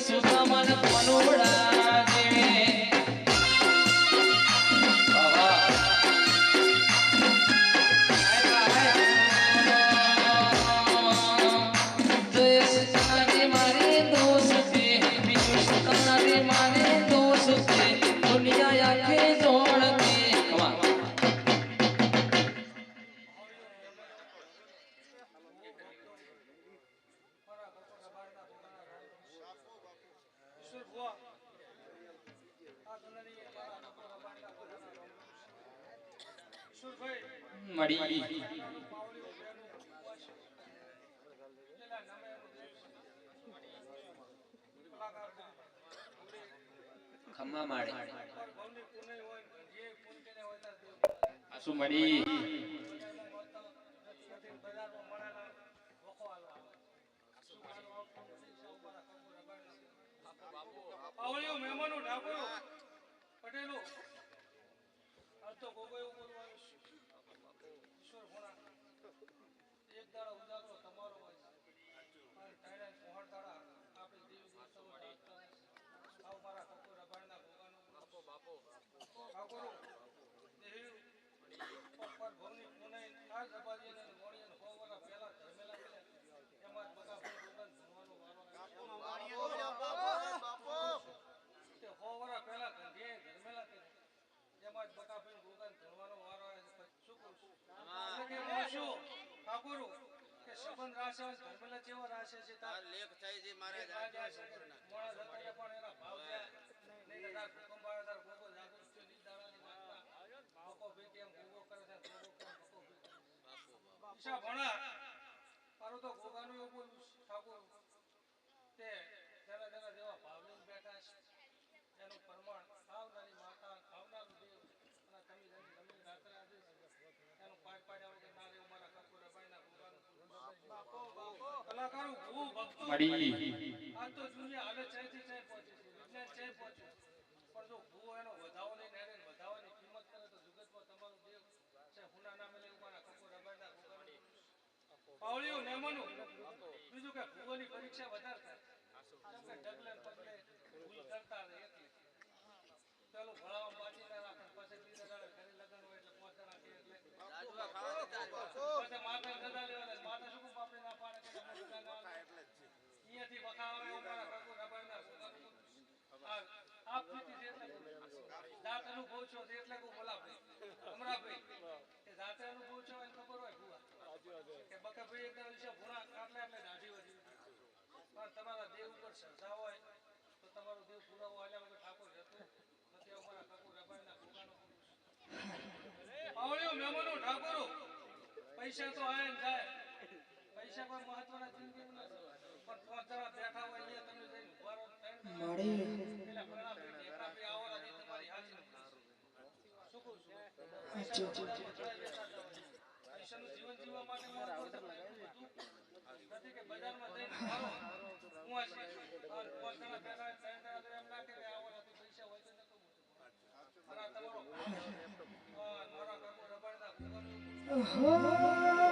સુદામન મનોડા દેવે મળી ખમ્મા માડે આસુ મળી આવળિયો મહેમાનો ઠાકોર પટેલો આ તો ગોગો એવું બોલવાનું ઈશ્વર ભણા એક દાડો ઉજાગરો તમારો હોય અને ટાઈડા પહોળ દાડા આપણે દેવ દેવતાઓ રાખતા આવ મારા ઠાકોર અબાણના ભોગાનો બાપો ઠાકોરો દેવ પપ્પર ભવની પુણે આજ અબાજીને મોણીને હોવરા પહેલા ધર્મેલા એમાં બગા ભોગન ભણવાનો વારો બાપો તે હોવરા પહેલા ગંધે ધર્મેલા એમાં બકાફીન ભોગન ધરવાનો વારો આવે શું કહું છું કે મોશો ઠાકોરો કે સંબંધ રાશે ધર્મેલા જેવો રાશે છે તાર લેખ થાય છે મારે મોણા જતા પણ એના ભાવ છે નહીં તાર ભૂકંપાળા તાર ગોગો જાગૃત છે ની દાડાની માતા લોકો ભી કેમ ગોગો કરે છે ગોગો કેમ ગોગો ભી ઈશા ભણા મારો તો ગોગાનું એવું બોલું ઠાકોર તે જરા જરા જેવા ભાવની બેઠા છે એનું પ્રમાણ આવનારી માતા આવનારું દેવ અને તમે જમી રાત્રે આજે એનું પાડ પાડ્યા વગર ના રેવું મારા ઠાકોર અબાઈના ભોગાનું બાપો કલાકારો હું ભક્તો મળી આ તો દુનિયા હાલે ચાઈથી ચાઈ પહોંચે છે વિજ્ઞાન ચાઈ પહોંચે પણ જો ભૂ એનો વધાવો નહીં ને વધાવાની કિંમત કરે તો જગતમાં તમારું દેવ છે હુના નામે લેવું મારા ઠાકોર અબાઈના ભોગાનું પાવળીઓ મહેમાનો બીજું કે ભૂગોની પરીક્ષા વધારે થાય કેમ કે ડગલે પગલે ભૂલ કરતા રહે એટલે પેલું ભણાવવા બાજી ના રાખે પછી બીજા દાડે ઘરે લગન હોય એટલે પહોંચણા કે એટલે પછી માતા સદા લેવાના માતા શું બાપરે ના પાડે કે મુસ્કા ના અહીંયાથી વખાવે મારા ઠાકોર રબાઈના આ પ્રીતિ છે એટલે દાંત અનુભવ છો એટલે કો બોલા ભાઈ અમરાભાઈ કે દાંત અનુભવ છો એને ખબર હોય ભૂવા કે બકા ભાઈ એકદમ વિશે ભૂણા કાટલે એટલે દાઢી વધી પણ તમારા દેવ ઉપર શ્રદ્ધા હોય તો તમારું દેવ પુરાવો આલ્યા વગર ઠાકોર રહેતો નથી અમારા ઠાકોર રબાઈના ભોગાનો આવળિયો મહેમાનો ઠાકોરો પૈસા તો આય ને જાય પૈસા કોઈ મહત્વના જિંદગી નથી પણ પાંચ જણા બેઠા હોય અહીંયા તમે જઈને ઉભા રહો મળી પેલા ઘણા બેઠે કાપી આવો ને તમારી હાજરી શું કહું છું પૈસાનું જીવન જીવવા માટે નથી કે બજારમાં જઈને મારો હું આ છે પાંચ જણા બેઠા ત્રણ જણા એમ ના કે આવો નથી પૈસા હોય તો નતો મારા તમારો મારા કાકો રબાડના ભોગવવાનું